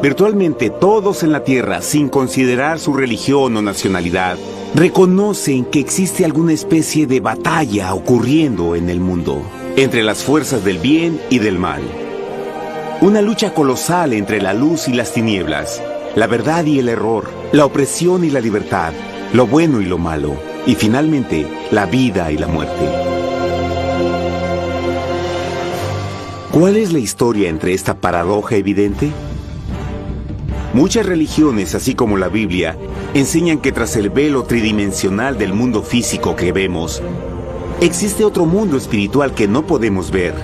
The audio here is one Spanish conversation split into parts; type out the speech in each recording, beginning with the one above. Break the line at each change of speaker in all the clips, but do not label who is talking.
Virtualmente todos en la Tierra, sin considerar su religión o nacionalidad, reconocen que existe alguna especie de batalla ocurriendo en el mundo, entre las fuerzas del bien y del mal. Una lucha colosal entre la luz y las tinieblas, la verdad y el error, la opresión y la libertad, lo bueno y lo malo, y finalmente, la vida y la muerte. ¿Cuál es la historia entre esta paradoja evidente? Muchas religiones, así como la Biblia, enseñan que tras el velo tridimensional del mundo físico que vemos, existe otro mundo espiritual que no podemos ver.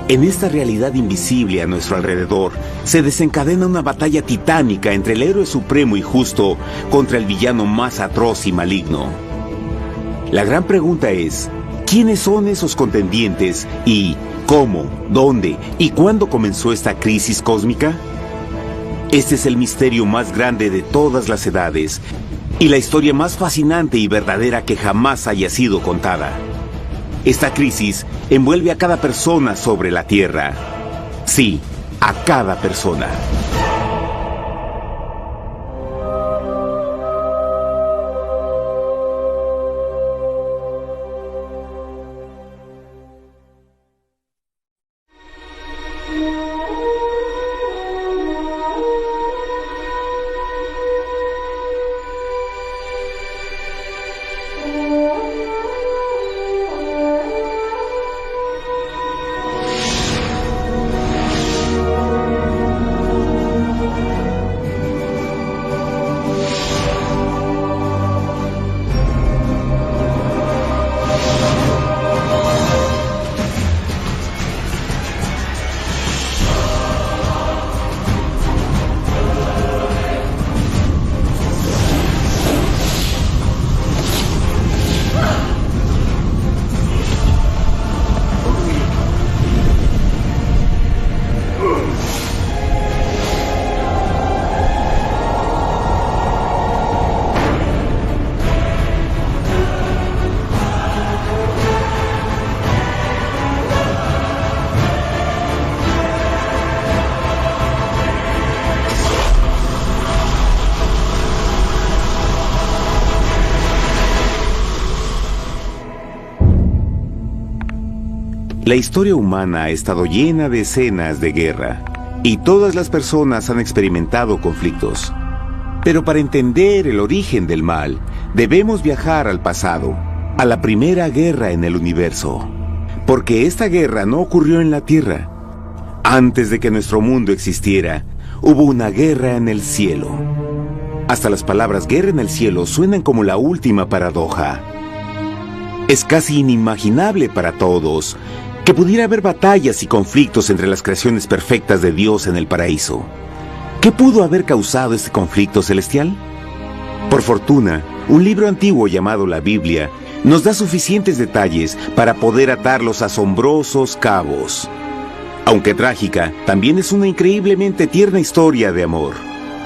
En esta realidad invisible a nuestro alrededor, se desencadena una batalla titánica entre el héroe supremo y justo contra el villano más atroz y maligno. La gran pregunta es, ¿quiénes son esos contendientes y cómo, dónde y cuándo comenzó esta crisis cósmica? Este es el misterio más grande de todas las edades y la historia más fascinante y verdadera que jamás haya sido contada. Esta crisis envuelve a cada persona sobre la Tierra. Sí, a cada persona. La historia humana ha estado llena de escenas de guerra, y todas las personas han experimentado conflictos. Pero para entender el origen del mal, debemos viajar al pasado, a la primera guerra en el universo. Porque esta guerra no ocurrió en la Tierra. Antes de que nuestro mundo existiera, hubo una guerra en el cielo. Hasta las palabras guerra en el cielo suenan como la última paradoja. Es casi inimaginable para todos que pudiera haber batallas y conflictos entre las creaciones perfectas de Dios en el paraíso. ¿Qué pudo haber causado este conflicto celestial? Por fortuna, un libro antiguo llamado la Biblia nos da suficientes detalles para poder atar los asombrosos cabos. Aunque trágica, también es una increíblemente tierna historia de amor,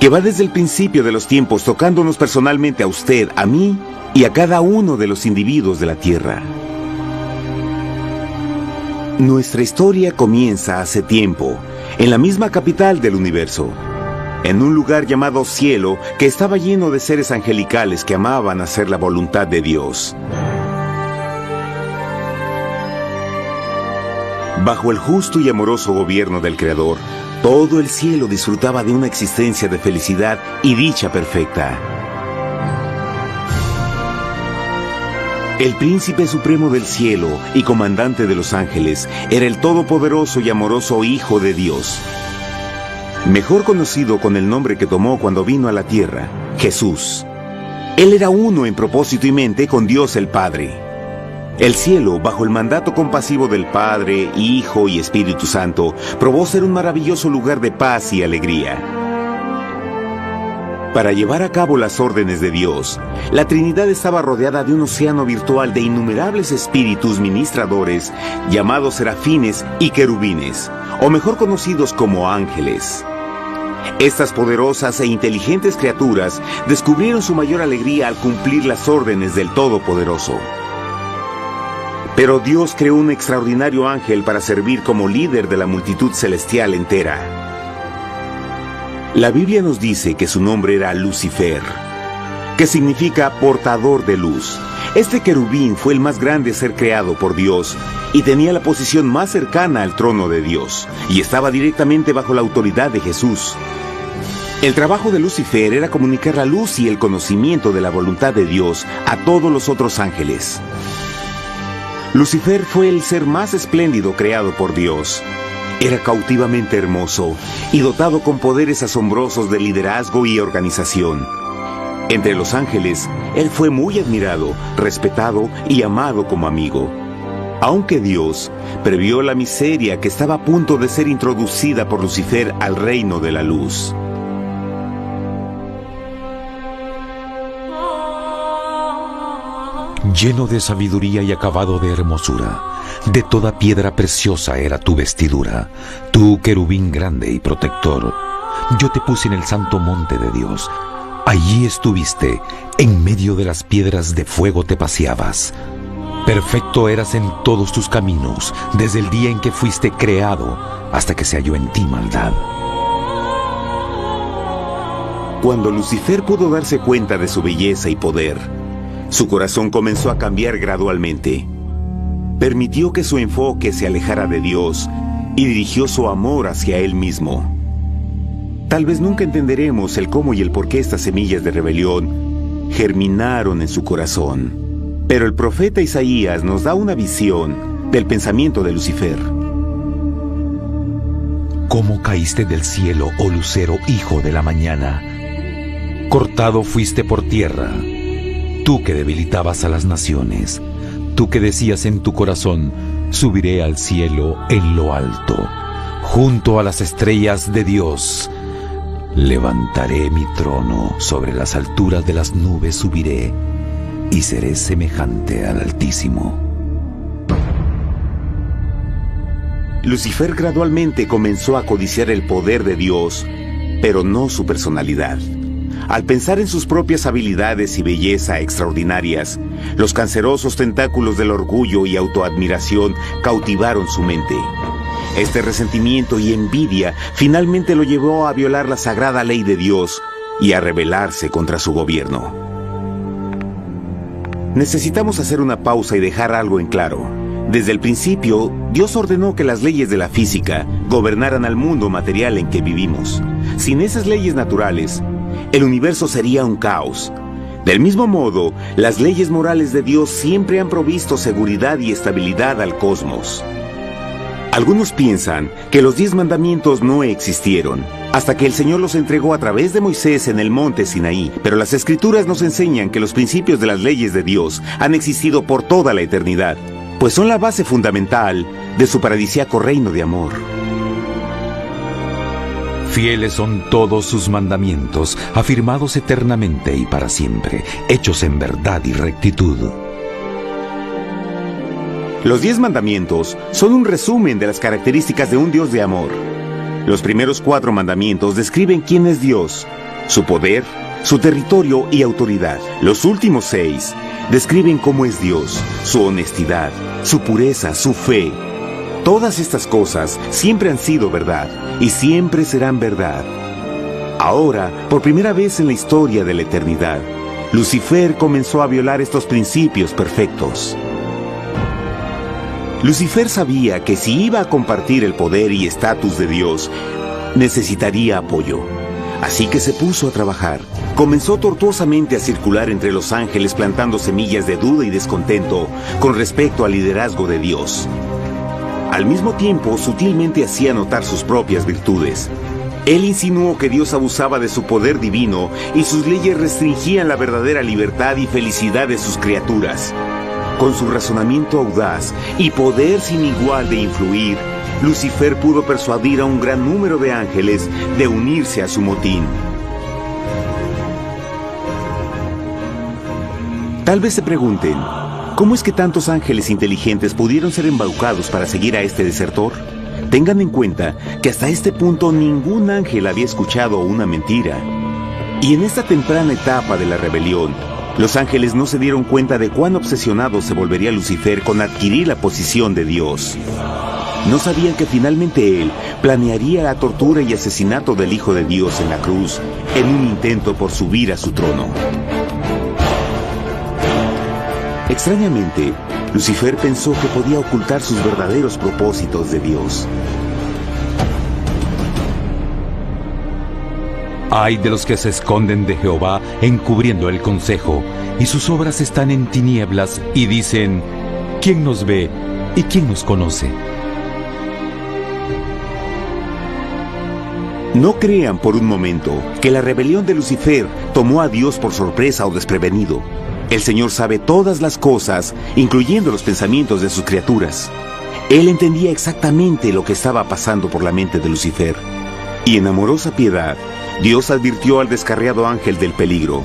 que va desde el principio de los tiempos tocándonos personalmente a usted, a mí y a cada uno de los individuos de la Tierra. Nuestra historia comienza hace tiempo, en la misma capital del universo, en un lugar llamado Cielo, que estaba lleno de seres angelicales que amaban hacer la voluntad de Dios. Bajo el justo y amoroso gobierno del Creador, todo el cielo disfrutaba de una existencia de felicidad y dicha perfecta. El príncipe supremo del cielo y comandante de los ángeles era el todopoderoso y amoroso Hijo de Dios, mejor conocido con el nombre que tomó cuando vino a la tierra, Jesús. Él era uno en propósito y mente con Dios el Padre. El cielo, bajo el mandato compasivo del Padre, Hijo y Espíritu Santo, probó ser un maravilloso lugar de paz y alegría. Para llevar a cabo las órdenes de Dios, la Trinidad estaba rodeada de un océano virtual de innumerables espíritus ministradores llamados serafines y querubines, o mejor conocidos como ángeles. Estas poderosas e inteligentes criaturas descubrieron su mayor alegría al cumplir las órdenes del Todopoderoso. Pero Dios creó un extraordinario ángel para servir como líder de la multitud celestial entera. La Biblia nos dice que su nombre era Lucifer, que significa portador de luz. Este querubín fue el más grande ser creado por Dios y tenía la posición más cercana al trono de Dios, y estaba directamente bajo la autoridad de Jesús. El trabajo de Lucifer era comunicar la luz y el conocimiento de la voluntad de Dios a todos los otros ángeles. Lucifer fue el ser más espléndido creado por Dios. Era cautivamente hermoso y dotado con poderes asombrosos de liderazgo y organización. Entre los ángeles, él fue muy admirado, respetado y amado como amigo. Aunque Dios previó la miseria que estaba a punto de ser introducida por Lucifer al reino de la luz.
Lleno de sabiduría y acabado de hermosura, de toda piedra preciosa era tu vestidura, tú querubín grande y protector. Yo te puse en el santo monte de Dios. Allí estuviste, en medio de las piedras de fuego te paseabas. Perfecto eras en todos tus caminos, desde el día en que fuiste creado, hasta que se halló en ti maldad.
Cuando Lucifer pudo darse cuenta de su belleza y poder, su corazón comenzó a cambiar gradualmente. Permitió que su enfoque se alejara de Dios y dirigió su amor hacia él mismo. Tal vez nunca entenderemos el cómo y el por qué estas semillas de rebelión germinaron en su corazón. Pero el profeta Isaías nos da una visión del pensamiento de Lucifer.
¿Cómo caíste del cielo, oh lucero, hijo de la mañana? Cortado fuiste por tierra. Tú que debilitabas a las naciones, tú que decías en tu corazón, subiré al cielo en lo alto, junto a las estrellas de Dios. Levantaré mi trono, sobre las alturas de las nubes subiré, y seré semejante al Altísimo.
Lucifer gradualmente comenzó a codiciar el poder de Dios, pero no su personalidad. Al pensar en sus propias habilidades y belleza extraordinarias, los cancerosos tentáculos del orgullo y autoadmiración cautivaron su mente. Este resentimiento y envidia finalmente lo llevó a violar la sagrada ley de Dios y a rebelarse contra su gobierno. Necesitamos hacer una pausa y dejar algo en claro. Desde el principio, Dios ordenó que las leyes de la física gobernaran al mundo material en que vivimos. Sin esas leyes naturales, el universo sería un caos. Del mismo modo, las leyes morales de Dios siempre han provisto seguridad y estabilidad al cosmos. Algunos piensan que los 10 mandamientos no existieron, hasta que el Señor los entregó a través de Moisés en el monte Sinaí, pero las Escrituras nos enseñan que los principios de las leyes de Dios han existido por toda la eternidad, pues son la base fundamental de su paradisíaco reino de amor.
Fieles son todos sus mandamientos, afirmados eternamente y para siempre, hechos en verdad y rectitud.
Los 10 mandamientos son un resumen de las características de un Dios de amor. Los primeros 4 mandamientos describen quién es Dios, su poder, su territorio y autoridad. Los últimos 6 describen cómo es Dios, su honestidad, su pureza, su fe. Todas estas cosas siempre han sido verdad y siempre serán verdad. Ahora, por primera vez en la historia de la eternidad, Lucifer comenzó a violar estos principios perfectos. Lucifer sabía que si iba a compartir el poder y estatus de Dios, necesitaría apoyo. Así que se puso a trabajar. Comenzó tortuosamente a circular entre los ángeles plantando semillas de duda y descontento con respecto al liderazgo de Dios. Al mismo tiempo, sutilmente hacía notar sus propias virtudes. Él insinuó que Dios abusaba de su poder divino y sus leyes restringían la verdadera libertad y felicidad de sus criaturas. Con su razonamiento audaz y poder sin igual de influir, Lucifer pudo persuadir a un gran número de ángeles de unirse a su motín. Tal vez se pregunten, ¿cómo es que tantos ángeles inteligentes pudieron ser embaucados para seguir a este desertor? Tengan en cuenta que hasta este punto ningún ángel había escuchado una mentira. Y en esta temprana etapa de la rebelión, los ángeles no se dieron cuenta de cuán obsesionado se volvería Lucifer con adquirir la posición de Dios. No sabían que finalmente él planearía la tortura y asesinato del Hijo de Dios en la cruz en un intento por subir a su trono. Extrañamente, Lucifer pensó que podía ocultar sus verdaderos propósitos de Dios.
Ay de los que se esconden de Jehová encubriendo el consejo, y sus obras están en tinieblas, y dicen: ¿quién nos ve y quién nos conoce?
No crean por un momento que la rebelión de Lucifer tomó a Dios por sorpresa o desprevenido. El Señor sabe todas las cosas, incluyendo los pensamientos de sus criaturas. Él entendía exactamente lo que estaba pasando por la mente de Lucifer. Y en amorosa piedad, Dios advirtió al descarriado ángel del peligro.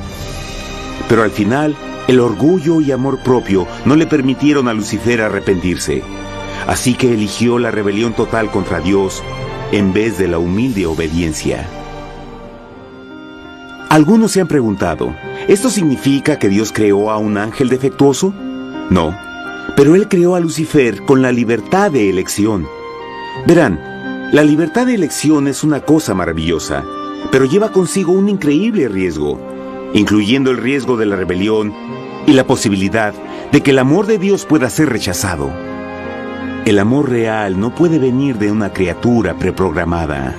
Pero al final, el orgullo y amor propio no le permitieron a Lucifer arrepentirse. Así que eligió la rebelión total contra Dios en vez de la humilde obediencia. Algunos se han preguntado, ¿esto significa que Dios creó a un ángel defectuoso? No, pero Él creó a Lucifer con la libertad de elección. Verán, la libertad de elección es una cosa maravillosa, pero lleva consigo un increíble riesgo, incluyendo el riesgo de la rebelión y la posibilidad de que el amor de Dios pueda ser rechazado. El amor real no puede venir de una criatura preprogramada.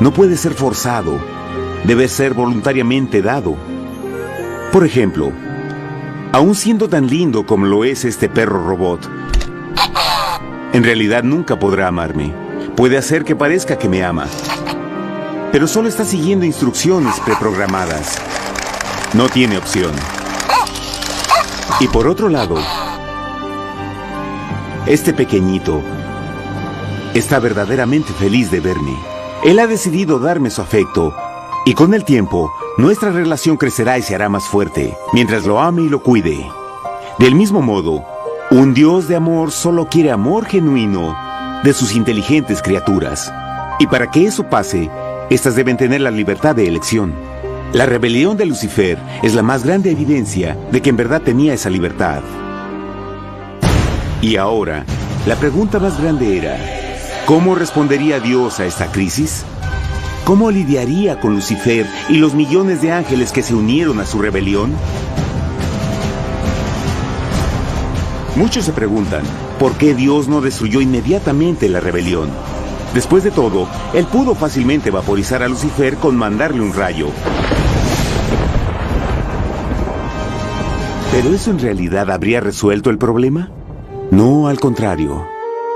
No puede ser forzado. Debe ser voluntariamente dado. Por ejemplo, aun siendo tan lindo como lo es este perro robot, en realidad nunca podrá amarme. Puede hacer que parezca que me ama, pero solo está siguiendo instrucciones preprogramadas. No tiene opción. Y por otro lado, este pequeñito está verdaderamente feliz de verme. Él ha decidido darme su afecto, y con el tiempo, nuestra relación crecerá y se hará más fuerte, mientras lo ame y lo cuide. Del mismo modo, un Dios de amor solo quiere amor genuino de sus inteligentes criaturas. Y para que eso pase, éstas deben tener la libertad de elección. La rebelión de Lucifer es la más grande evidencia de que en verdad tenía esa libertad. Y ahora, la pregunta más grande era, ¿cómo respondería Dios a esta crisis? ¿Cómo lidiaría con Lucifer y los millones de ángeles que se unieron a su rebelión? Muchos se preguntan, ¿por qué Dios no destruyó inmediatamente la rebelión? Después de todo, Él pudo fácilmente vaporizar a Lucifer con mandarle un rayo. ¿Pero eso en realidad habría resuelto el problema? No, al contrario.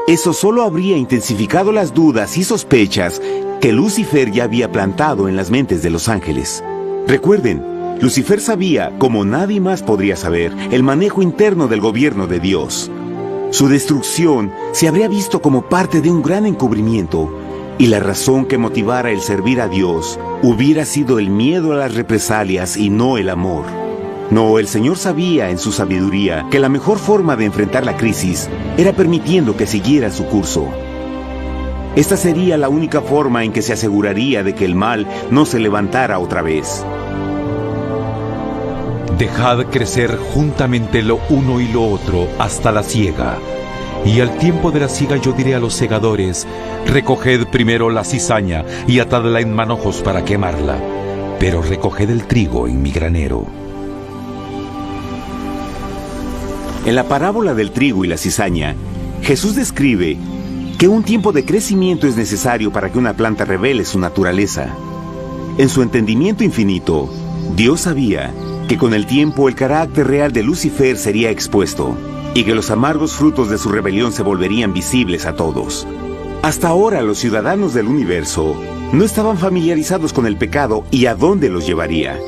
Eso solo habría intensificado las dudas y sospechas que Lucifer ya había plantado en las mentes de los ángeles. Recuerden, Lucifer sabía, como nadie más podría saber, el manejo interno del gobierno de Dios. Su destrucción se habría visto como parte de un gran encubrimiento, y la razón que motivara el servir a Dios hubiera sido el miedo a las represalias y no el amor. No, el Señor sabía en su sabiduría que la mejor forma de enfrentar la crisis era permitiendo que siguiera su curso. Esta sería la única forma en que se aseguraría de que el mal no se levantara otra vez.
Dejad crecer juntamente lo uno y lo otro hasta la siega. Y al tiempo de la siega yo diré a los segadores: recoged primero la cizaña y atadla en manojos para quemarla, pero recoged el trigo en mi granero.
En la parábola del trigo y la cizaña, Jesús describe que un tiempo de crecimiento es necesario para que una planta revele su naturaleza. En su entendimiento infinito, Dios sabía que con el tiempo el carácter real de Lucifer sería expuesto y que los amargos frutos de su rebelión se volverían visibles a todos. Hasta ahora los ciudadanos del universo no estaban familiarizados con el pecado y a dónde los llevaría.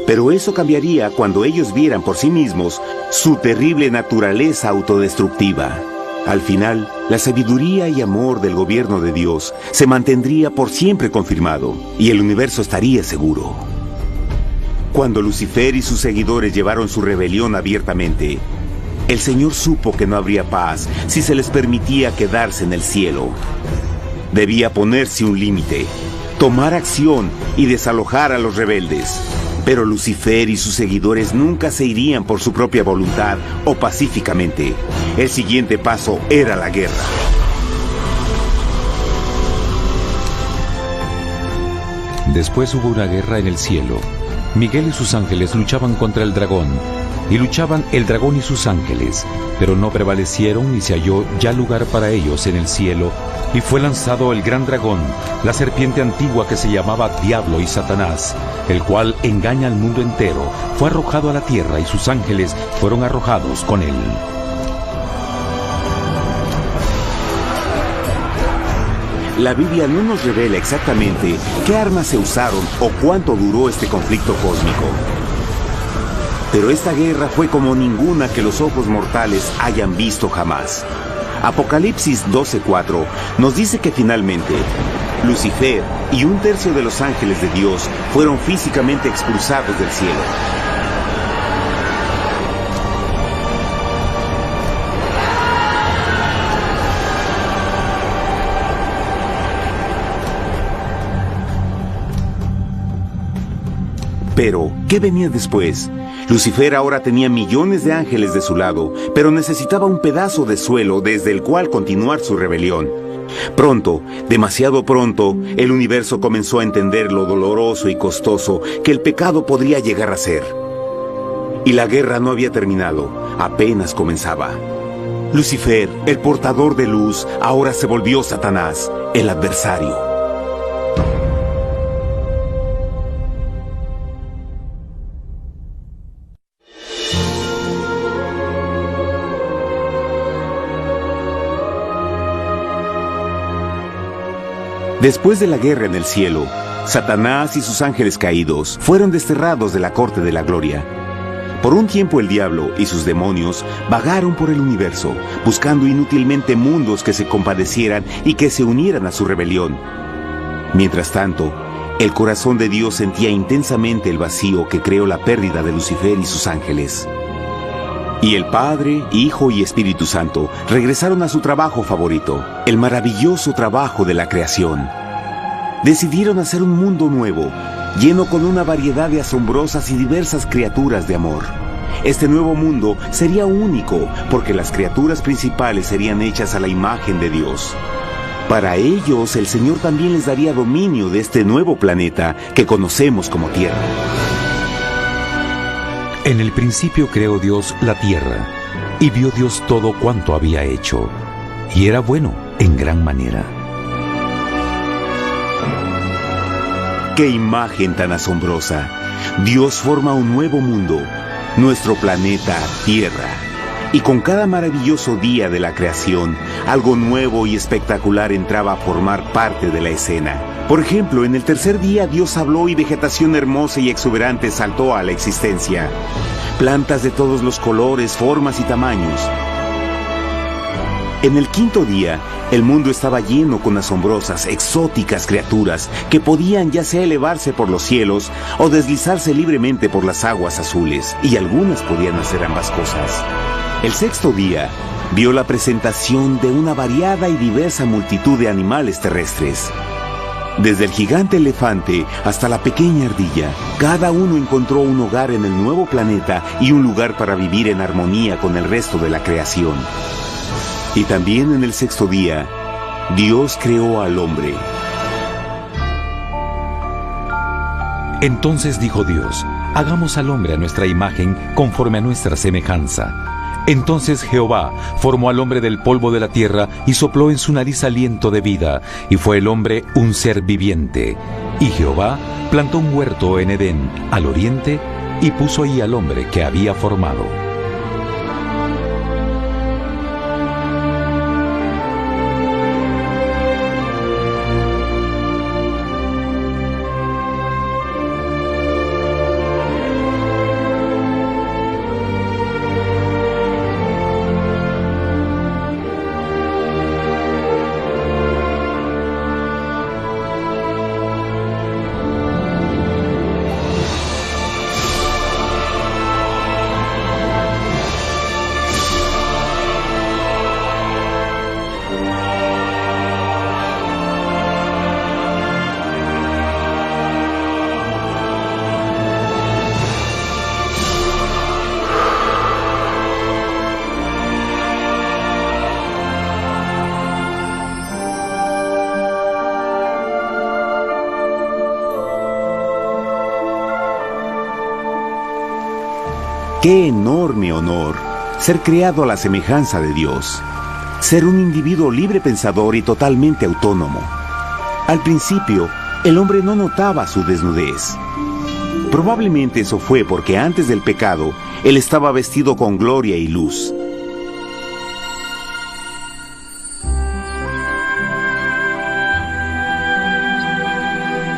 Pero eso cambiaría cuando ellos vieran por sí mismos su terrible naturaleza autodestructiva. Al final, la sabiduría y amor del gobierno de Dios se mantendría por siempre confirmado y el universo estaría seguro. Cuando Lucifer y sus seguidores llevaron su rebelión abiertamente, el Señor supo que no habría paz si se les permitía quedarse en el cielo. Debía ponerse un límite, tomar acción y desalojar a los rebeldes. Pero Lucifer y sus seguidores nunca se irían por su propia voluntad o pacíficamente. El siguiente paso era la guerra.
Después hubo una guerra en el cielo. Miguel y sus ángeles luchaban contra el dragón, y luchaban el dragón y sus ángeles, pero no prevalecieron ni se halló ya lugar para ellos en el cielo, y fue lanzado el gran dragón, la serpiente antigua que se llamaba Diablo y Satanás, el cual engaña al mundo entero. Fue arrojado a la tierra y sus ángeles fueron arrojados con él.
La Biblia no nos revela exactamente qué armas se usaron o cuánto duró este conflicto cósmico. Pero esta guerra fue como ninguna que los ojos mortales hayan visto jamás. Apocalipsis 12:4 nos dice que finalmente Lucifer y un tercio de los ángeles de Dios fueron físicamente expulsados del cielo. Pero, ¿qué venía después? Lucifer ahora tenía millones de ángeles de su lado, pero necesitaba un pedazo de suelo desde el cual continuar su rebelión. Pronto, demasiado pronto, el universo comenzó a entender lo doloroso y costoso que el pecado podría llegar a ser. Y la guerra no había terminado, apenas comenzaba. Lucifer, el portador de luz, ahora se volvió Satanás, el adversario. Después de la guerra en el cielo, Satanás y sus ángeles caídos fueron desterrados de la corte de la gloria. Por un tiempo el diablo y sus demonios vagaron por el universo, buscando inútilmente mundos que se compadecieran y que se unieran a su rebelión. Mientras tanto, el corazón de Dios sentía intensamente el vacío que creó la pérdida de Lucifer y sus ángeles. Y el Padre, Hijo y Espíritu Santo regresaron a su trabajo favorito, el maravilloso trabajo de la creación. Decidieron hacer un mundo nuevo, lleno con una variedad de asombrosas y diversas criaturas de amor. Este nuevo mundo sería único, porque las criaturas principales serían hechas a la imagen de Dios. Para ellos, el Señor también les daría dominio de este nuevo planeta que conocemos como Tierra.
En el principio creó Dios la tierra, y vio Dios todo cuanto había hecho, y era bueno en gran manera.
¡Qué imagen tan asombrosa! Dios forma un nuevo mundo, nuestro planeta Tierra. Y con cada maravilloso día de la creación, algo nuevo y espectacular entraba a formar parte de la escena. Por ejemplo, en el tercer día Dios habló y vegetación hermosa y exuberante saltó a la existencia. Plantas de todos los colores, formas y tamaños. En el quinto día, el mundo estaba lleno con asombrosas, exóticas criaturas que podían ya sea elevarse por los cielos o deslizarse libremente por las aguas azules, y algunas podían hacer ambas cosas. El sexto día vio la presentación de una variada y diversa multitud de animales terrestres. Desde el gigante elefante hasta la pequeña ardilla, cada uno encontró un hogar en el nuevo planeta y un lugar para vivir en armonía con el resto de la creación. Y también en el sexto día, Dios creó al hombre.
Entonces dijo Dios: hagamos al hombre a nuestra imagen, conforme a nuestra semejanza. Entonces Jehová formó al hombre del polvo de la tierra y sopló en su nariz aliento de vida, y fue el hombre un ser viviente. Y Jehová plantó un huerto en Edén, al oriente, y puso ahí al hombre que había formado.
¡Qué enorme honor! Ser creado a la semejanza de Dios. Ser un individuo libre pensador y totalmente autónomo. Al principio, el hombre no notaba su desnudez. Probablemente eso fue porque antes del pecado, él estaba vestido con gloria y luz.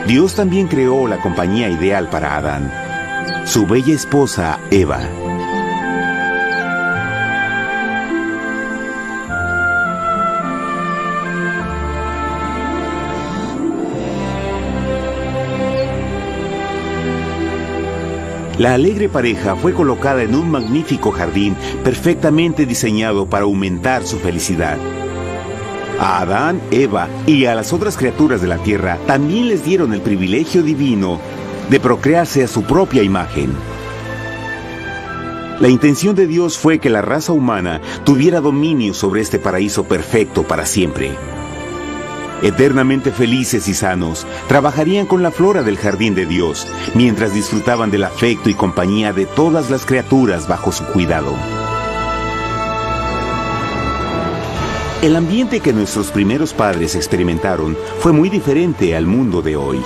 Dios también creó la compañía ideal para Adán, su bella esposa Eva. La alegre pareja fue colocada en un magnífico jardín perfectamente diseñado para aumentar su felicidad. A Adán, Eva y a las otras criaturas de la tierra también les dieron el privilegio divino de procrearse a su propia imagen. La intención de Dios fue que la raza humana tuviera dominio sobre este paraíso perfecto para siempre. Eternamente felices y sanos, trabajarían con la flora del jardín de Dios, mientras disfrutaban del afecto y compañía de todas las criaturas bajo su cuidado. El ambiente que nuestros primeros padres experimentaron fue muy diferente al mundo de hoy.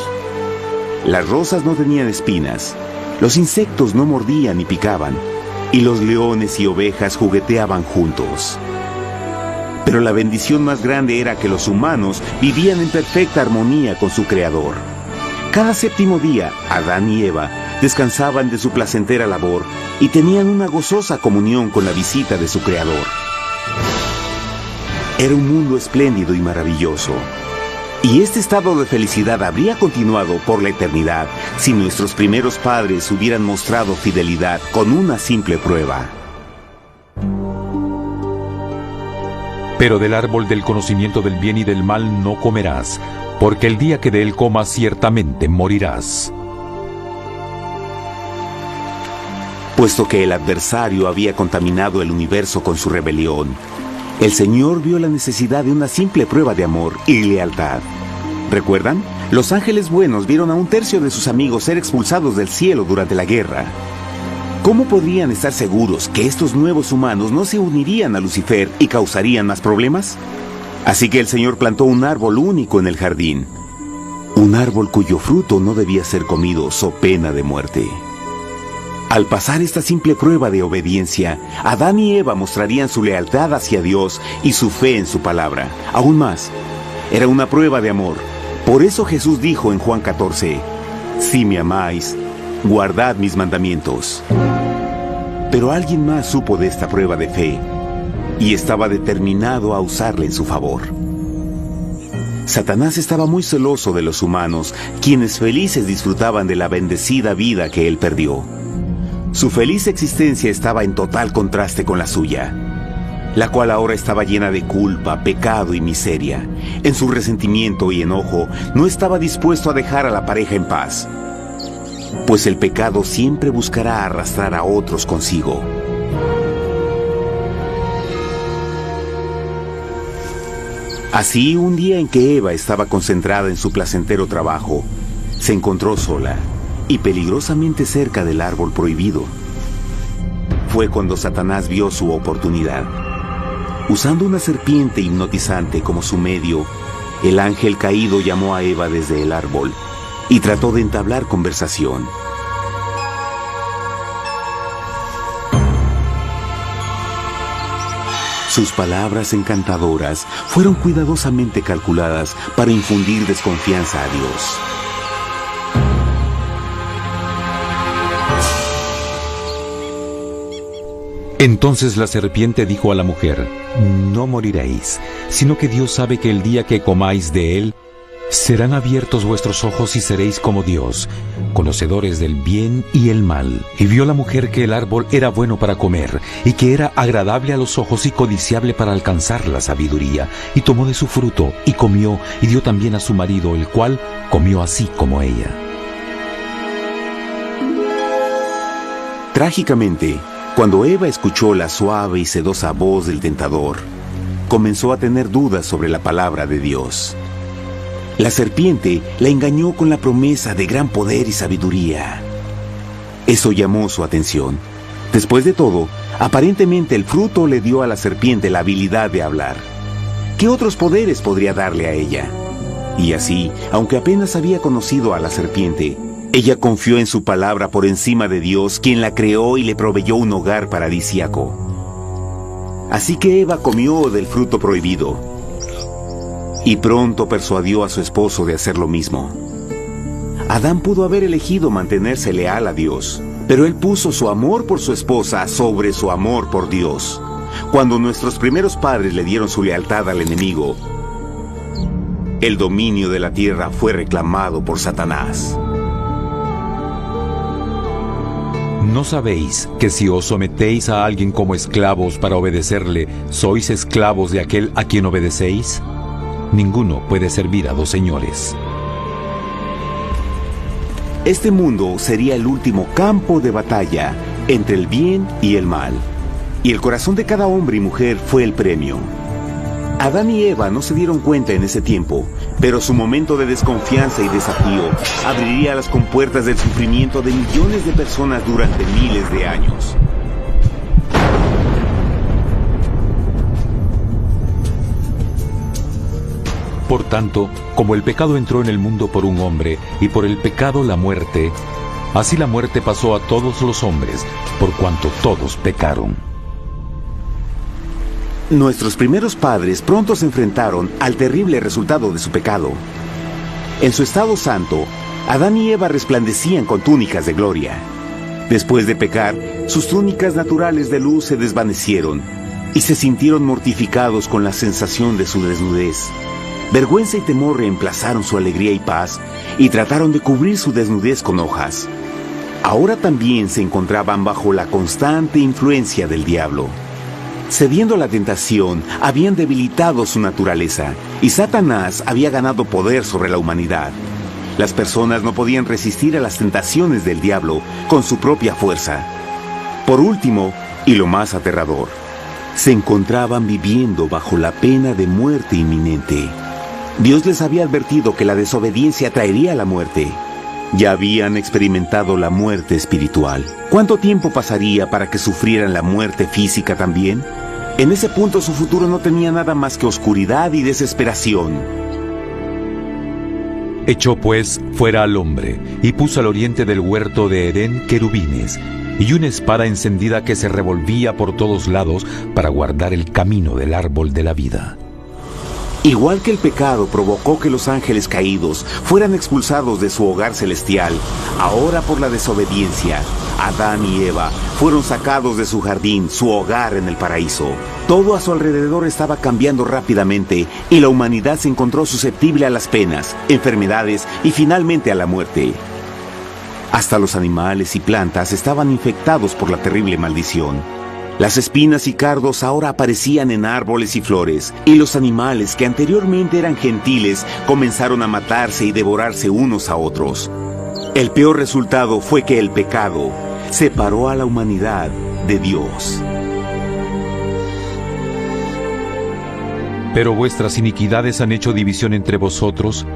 Las rosas no tenían espinas, los insectos no mordían ni picaban, y los leones y ovejas jugueteaban juntos. Pero la bendición más grande era que los humanos vivían en perfecta armonía con su Creador. Cada séptimo día, Adán y Eva descansaban de su placentera labor y tenían una gozosa comunión con la visita de su Creador. Era un mundo espléndido y maravilloso. Y este estado de felicidad habría continuado por la eternidad si nuestros primeros padres hubieran mostrado fidelidad con una simple prueba.
Pero del árbol del conocimiento del bien y del mal no comerás, porque el día que de él comas ciertamente morirás.
Puesto que el adversario había contaminado el universo con su rebelión, el Señor vio la necesidad de una simple prueba de amor y lealtad. ¿Recuerdan? Los ángeles buenos vieron a un tercio de sus amigos ser expulsados del cielo durante la guerra. ¿Cómo podrían estar seguros que estos nuevos humanos no se unirían a Lucifer y causarían más problemas? Así que el Señor plantó un árbol único en el jardín. Un árbol cuyo fruto no debía ser comido so pena de muerte. Al pasar esta simple prueba de obediencia, Adán y Eva mostrarían su lealtad hacia Dios y su fe en su palabra. Aún más, era una prueba de amor. Por eso Jesús dijo en Juan 14, «Si me amáis, guardad mis mandamientos». Pero alguien más supo de esta prueba de fe y estaba determinado a usarla en su favor. Satanás estaba muy celoso de los humanos, quienes felices disfrutaban de la bendecida vida que él perdió. Su feliz existencia estaba en total contraste con la suya, la cual ahora estaba llena de culpa, pecado y miseria. En su resentimiento y enojo, no estaba dispuesto a dejar a la pareja en paz, pues el pecado siempre buscará arrastrar a otros consigo. Así, un día en que Eva estaba concentrada en su placentero trabajo, se encontró sola y peligrosamente cerca del árbol prohibido. Fue cuando Satanás vio su oportunidad. Usando una serpiente hipnotizante como su medio, el ángel caído llamó a Eva desde el árbol y trató de entablar conversación. Sus palabras encantadoras fueron cuidadosamente calculadas para infundir desconfianza a Dios.
Entonces la serpiente dijo a la mujer, «No moriréis, sino que Dios sabe que el día que comáis de él, serán abiertos vuestros ojos y seréis como Dios, conocedores del bien y el mal». Y vio la mujer que el árbol era bueno para comer, y que era agradable a los ojos y codiciable para alcanzar la sabiduría, y tomó de su fruto, y comió, y dio también a su marido, el cual comió así como ella.
Trágicamente, cuando Eva escuchó la suave y sedosa voz del tentador, comenzó a tener dudas sobre la palabra de Dios. La serpiente la engañó con la promesa de gran poder y sabiduría. Eso llamó su atención, Después de todo, aparentemente el fruto le dio a la serpiente la habilidad de hablar. ¿Qué otros poderes podría darle a ella? Y así, aunque apenas había conocido a la serpiente, ella confió en su palabra por encima de Dios, quien la creó y le proveyó un hogar paradisíaco. Así que Eva comió del fruto prohibido y pronto persuadió a su esposo de hacer lo mismo. Adán pudo haber elegido mantenerse leal a Dios, pero él puso su amor por su esposa sobre su amor por Dios. Cuando nuestros primeros padres le dieron su lealtad al enemigo, el dominio de la tierra fue reclamado por Satanás.
¿No sabéis que si os sometéis a alguien como esclavos para obedecerle, sois esclavos de aquel a quien obedecéis? Ninguno puede servir a dos señores.
Este mundo sería el último campo de batalla entre el bien y el mal. Y el corazón de cada hombre y mujer fue el premio. Adán y Eva no se dieron cuenta en ese tiempo, pero su momento de desconfianza y desafío abriría las compuertas del sufrimiento de millones de personas durante miles de años.
Por tanto, como el pecado entró en el mundo por un hombre, y por el pecado la muerte, así la muerte pasó a todos los hombres, por cuanto todos pecaron.
Nuestros primeros padres pronto se enfrentaron al terrible resultado de su pecado. En su estado santo, Adán y Eva resplandecían con túnicas de gloria. Después de pecar, sus túnicas naturales de luz se desvanecieron y se sintieron mortificados con la sensación de su desnudez. Vergüenza y temor reemplazaron su alegría y paz y trataron de cubrir su desnudez con hojas. Ahora también se encontraban bajo la constante influencia del diablo. Cediendo a la tentación, habían debilitado su naturaleza y Satanás había ganado poder sobre la humanidad. Las personas no podían resistir a las tentaciones del diablo con su propia fuerza. Por último, y lo más aterrador, se encontraban viviendo bajo la pena de muerte inminente. Dios les había advertido que la desobediencia traería la muerte. Ya habían experimentado la muerte espiritual. ¿Cuánto tiempo pasaría para que sufrieran la muerte física también? En ese punto su futuro no tenía nada más que oscuridad y desesperación.
Echó pues fuera al hombre, y puso al oriente del huerto de Edén querubines, y una espada encendida que se revolvía por todos lados para guardar el camino del árbol de la vida.
Igual que el pecado provocó que los ángeles caídos fueran expulsados de su hogar celestial, ahora por la desobediencia, Adán y Eva fueron sacados de su jardín, su hogar en el paraíso. Todo a su alrededor estaba cambiando rápidamente y la humanidad se encontró susceptible a las penas, enfermedades y finalmente a la muerte. Hasta los animales y plantas estaban infectados por la terrible maldición. Las espinas y cardos ahora aparecían en árboles y flores, y los animales que anteriormente eran gentiles comenzaron a matarse y devorarse unos a otros. El peor resultado fue que el pecado separó a la humanidad de Dios.
Pero vuestras iniquidades han hecho división entre vosotros,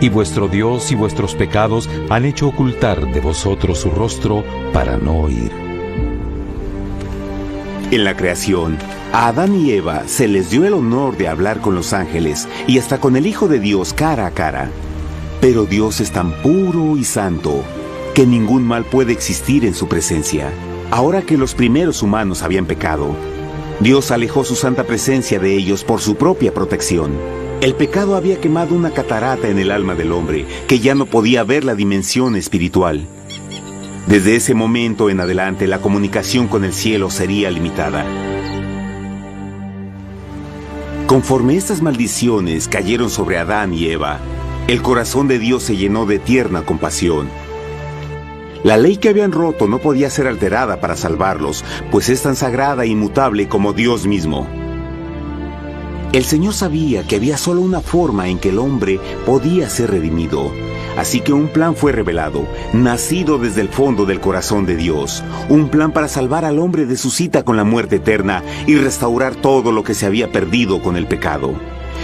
y vuestro Dios y vuestros pecados han hecho ocultar de vosotros su rostro para no oír.
En la creación, a Adán y Eva se les dio el honor de hablar con los ángeles y hasta con el Hijo de Dios cara a cara. Pero Dios es tan puro y santo que ningún mal puede existir en su presencia. Ahora que los primeros humanos habían pecado, Dios alejó su santa presencia de ellos por su propia protección. El pecado había quemado una catarata en el alma del hombre que ya no podía ver la dimensión espiritual. Desde ese momento en adelante, la comunicación con el cielo sería limitada. Conforme estas maldiciones cayeron sobre Adán y Eva, el corazón de Dios se llenó de tierna compasión. La ley que habían roto no podía ser alterada para salvarlos, pues es tan sagrada e inmutable como Dios mismo. El Señor sabía que había solo una forma en que el hombre podía ser redimido. Así que un plan fue revelado, nacido desde el fondo del corazón de Dios. Un plan para salvar al hombre de su cita con la muerte eterna y restaurar todo lo que se había perdido con el pecado.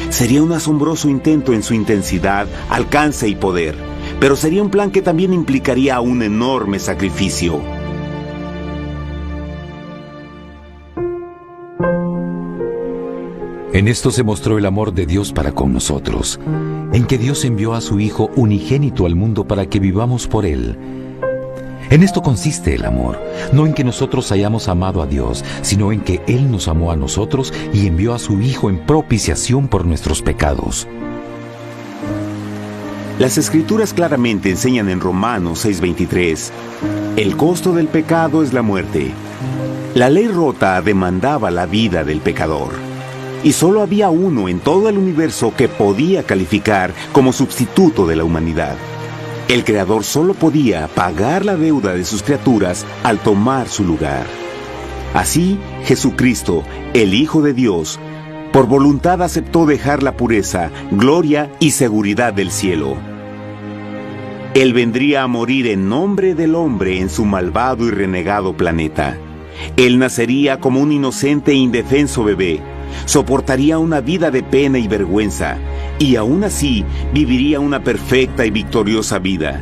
Sería un asombroso intento en su intensidad, alcance y poder, pero sería un plan que también implicaría un enorme sacrificio.
En esto se mostró el amor de Dios para con nosotros, en que Dios envió a su Hijo unigénito al mundo para que vivamos por Él. En esto consiste el amor, no en que nosotros hayamos amado a Dios, sino en que Él nos amó a nosotros y envió a su Hijo en propiciación por nuestros pecados.
Las Escrituras claramente enseñan en Romanos 6:23, el costo del pecado es la muerte. La ley rota demandaba la vida del pecador. Y solo había uno en todo el universo que podía calificar como sustituto de la humanidad. El Creador solo podía pagar la deuda de sus criaturas al tomar su lugar. Así, Jesucristo, el Hijo de Dios, por voluntad aceptó dejar la pureza, gloria y seguridad del cielo. Él vendría a morir en nombre del hombre en su malvado y renegado planeta. Él nacería como un inocente e indefenso bebé, soportaría una vida de pena y vergüenza, y aún así viviría una perfecta y victoriosa vida.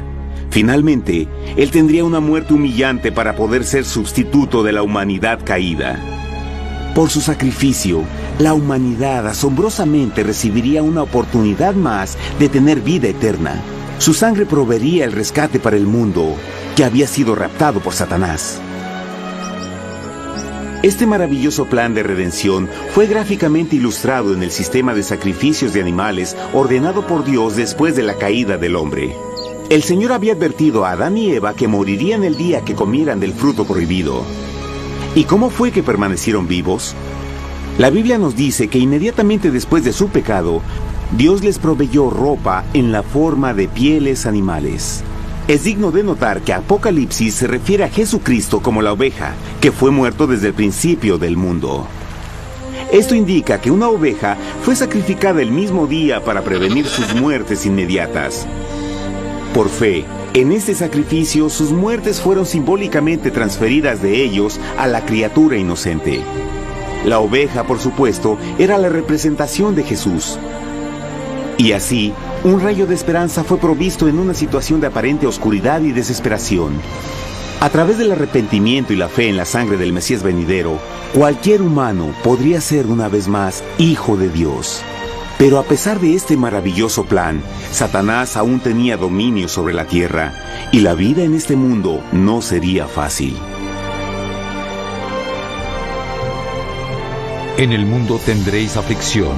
Finalmente, Él tendría una muerte humillante para poder ser sustituto de la humanidad caída. Por su sacrificio, la humanidad asombrosamente recibiría una oportunidad más de tener vida eterna. Su sangre proveería el rescate para el mundo que había sido raptado por Satanás. Este maravilloso plan de redención fue gráficamente ilustrado en el sistema de sacrificios de animales ordenado por Dios después de la caída del hombre. El Señor había advertido a Adán y Eva que morirían el día que comieran del fruto prohibido. ¿Y cómo fue que permanecieron vivos? La Biblia nos dice que inmediatamente después de su pecado, Dios les proveyó ropa en la forma de pieles animales. Es digno de notar que Apocalipsis se refiere a Jesucristo como la oveja, que fue muerto desde el principio del mundo. Esto indica que una oveja fue sacrificada el mismo día para prevenir sus muertes inmediatas. Por fe, en este sacrificio sus muertes fueron simbólicamente transferidas de ellos a la criatura inocente. La oveja, por supuesto, era la representación de Jesús. Y así, un rayo de esperanza fue provisto en una situación de aparente oscuridad y desesperación. A través del arrepentimiento y la fe en la sangre del Mesías venidero, cualquier humano podría ser una vez más hijo de Dios. Pero a pesar de este maravilloso plan, Satanás aún tenía dominio sobre la tierra, y la vida en este mundo no sería fácil.
En el mundo tendréis aflicción,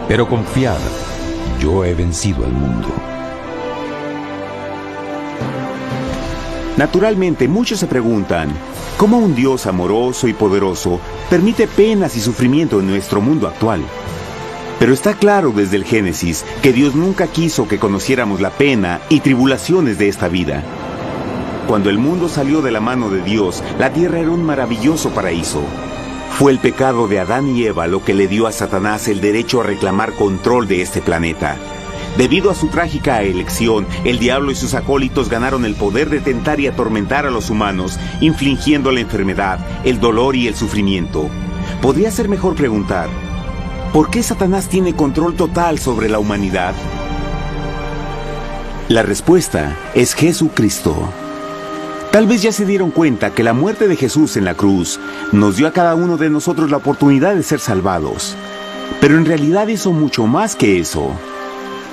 pero confiad, yo he vencido al mundo.
Naturalmente, muchos se preguntan, ¿cómo un Dios amoroso y poderoso permite penas y sufrimiento en nuestro mundo actual? Pero está claro desde el Génesis que Dios nunca quiso que conociéramos la pena y tribulaciones de esta vida. Cuando el mundo salió de la mano de Dios, la tierra era un maravilloso paraíso. Fue el pecado de Adán y Eva lo que le dio a Satanás el derecho a reclamar control de este planeta. Debido a su trágica elección, el diablo y sus acólitos ganaron el poder de tentar y atormentar a los humanos, infligiendo la enfermedad, el dolor y el sufrimiento. Podría ser mejor preguntar, ¿por qué Satanás tiene control total sobre la humanidad? La respuesta es Jesucristo. Tal vez ya se dieron cuenta que la muerte de Jesús en la cruz nos dio a cada uno de nosotros la oportunidad de ser salvados. Pero en realidad hizo mucho más que eso.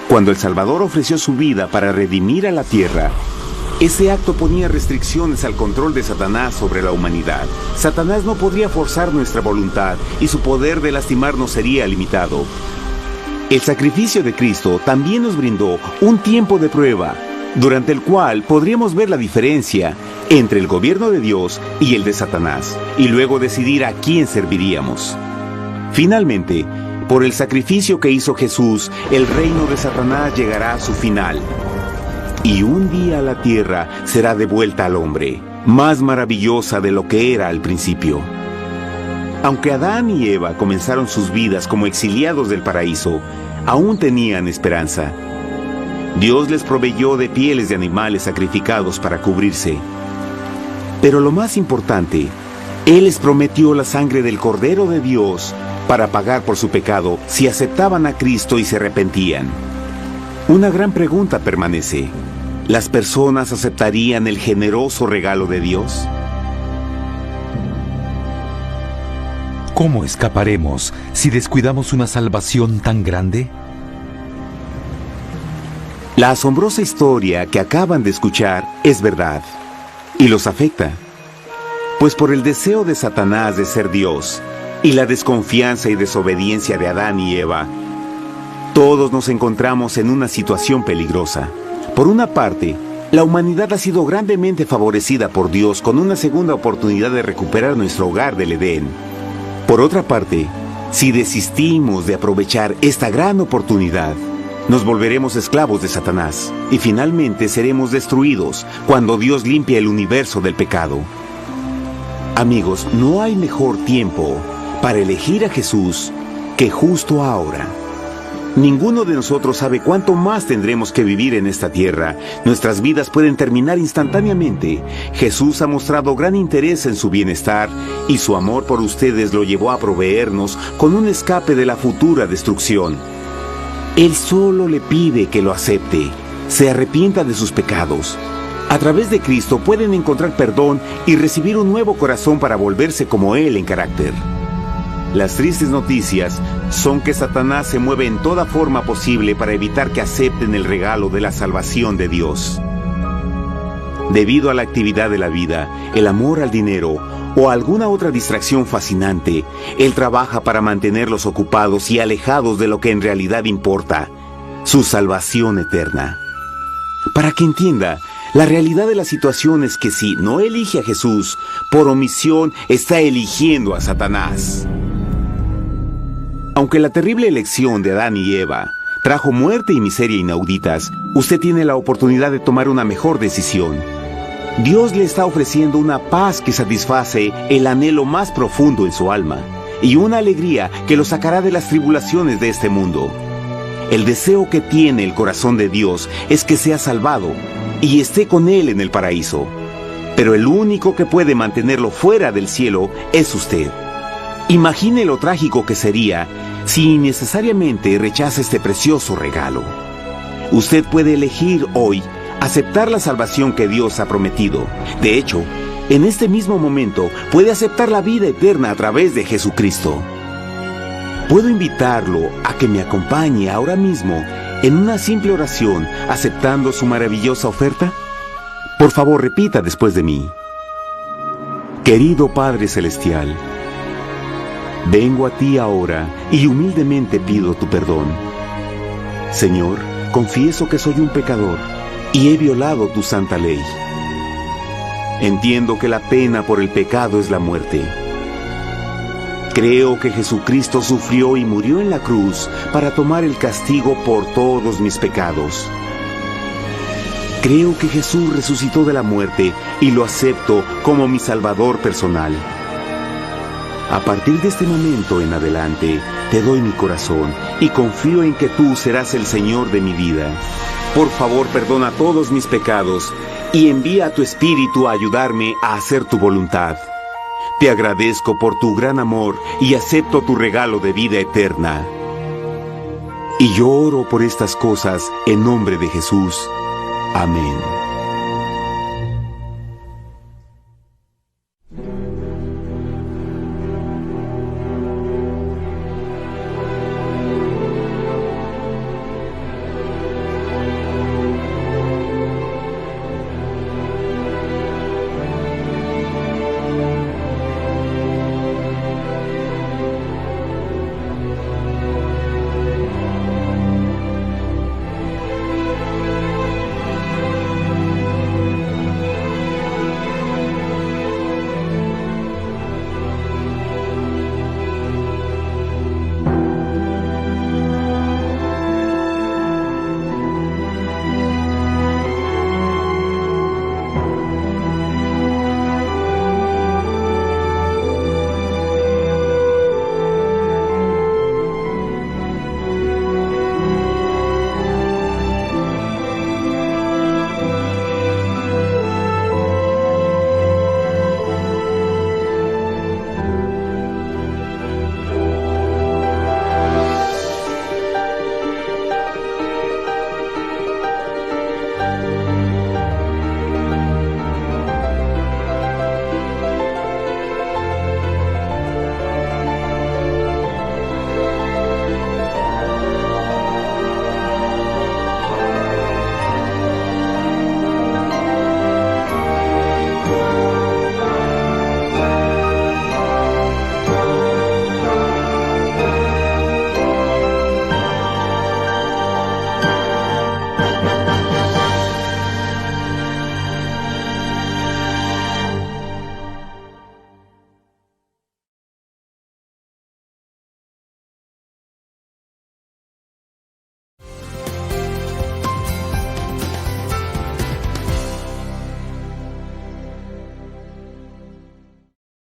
Cuando el Salvador ofreció su vida para redimir a la tierra, ese acto ponía restricciones al control de Satanás sobre la humanidad. Satanás no podría forzar nuestra voluntad y su poder de lastimarnos sería limitado. El sacrificio de Cristo también nos brindó un tiempo de prueba, durante el cual podríamos ver la diferencia entre el gobierno de Dios y el de Satanás, y luego decidir a quién serviríamos. Finalmente, por el sacrificio que hizo Jesús, el reino de Satanás llegará a su final. Y un día la tierra será devuelta al hombre, más maravillosa de lo que era al principio. Aunque Adán y Eva comenzaron sus vidas como exiliados del paraíso, aún tenían esperanza. Dios les proveyó de pieles de animales sacrificados para cubrirse. Pero lo más importante, Él les prometió la sangre del Cordero de Dios para pagar por su pecado si aceptaban a Cristo y se arrepentían. Una gran pregunta permanece: ¿las personas aceptarían el generoso regalo de Dios?
¿Cómo escaparemos si descuidamos una salvación tan grande?
La asombrosa historia que acaban de escuchar es verdad y los afecta, pues por el deseo de Satanás de ser Dios y la desconfianza y desobediencia de Adán y Eva, todos nos encontramos en una situación peligrosa. Por una parte, la humanidad ha sido grandemente favorecida por Dios con una segunda oportunidad de recuperar nuestro hogar del Edén. Por otra parte, si desistimos de aprovechar esta gran oportunidad, nos volveremos esclavos de Satanás y finalmente seremos destruidos cuando Dios limpie el universo del pecado. Amigos, no hay mejor tiempo para elegir a Jesús que justo ahora. Ninguno de nosotros sabe cuánto más tendremos que vivir en esta tierra. Nuestras vidas pueden terminar instantáneamente. Jesús ha mostrado gran interés en su bienestar y su amor por ustedes lo llevó a proveernos con un escape de la futura destrucción. Él solo le pide que lo acepte, se arrepienta de sus pecados. A través de Cristo pueden encontrar perdón y recibir un nuevo corazón para volverse como Él en carácter. Las tristes noticias son que Satanás se mueve en toda forma posible para evitar que acepten el regalo de la salvación de Dios. Debido a la actividad de la vida, el amor al dinero o alguna otra distracción fascinante, Él trabaja para mantenerlos ocupados y alejados de lo que en realidad importa, su salvación eterna. Para que entienda, la realidad de la situación es que si no elige a Jesús, por omisión está eligiendo a Satanás. Aunque la terrible elección de Adán y Eva trajo muerte y miseria inauditas, usted tiene la oportunidad de tomar una mejor decisión. Dios le está ofreciendo una paz que satisface el anhelo más profundo en su alma y una alegría que lo sacará de las tribulaciones de este mundo. El deseo que tiene el corazón de Dios es que sea salvado y esté con Él en el paraíso. Pero el único que puede mantenerlo fuera del cielo es usted. Imagine lo trágico que sería si innecesariamente rechaza este precioso regalo. Usted puede elegir hoy aceptar la salvación que Dios ha prometido. De hecho, en este mismo momento puede aceptar la vida eterna a través de Jesucristo. ¿Puedo invitarlo a que me acompañe ahora mismo en una simple oración aceptando su maravillosa oferta? Por favor, repita después de mí. Querido Padre Celestial, vengo a ti ahora y humildemente pido tu perdón. Señor, confieso que soy un pecador y he violado tu santa ley. Entiendo que la pena por el pecado es la muerte. Creo que Jesucristo sufrió y murió en la cruz para tomar el castigo por todos mis pecados. Creo que Jesús resucitó de la muerte y lo acepto como mi Salvador personal. A partir de este momento en adelante, te doy mi corazón y confío en que tú serás el Señor de mi vida. Por favor, perdona todos mis pecados y envía a tu Espíritu a ayudarme a hacer tu voluntad. Te agradezco por tu gran amor y acepto tu regalo de vida eterna. Y yo oro por estas cosas en nombre de Jesús. Amén.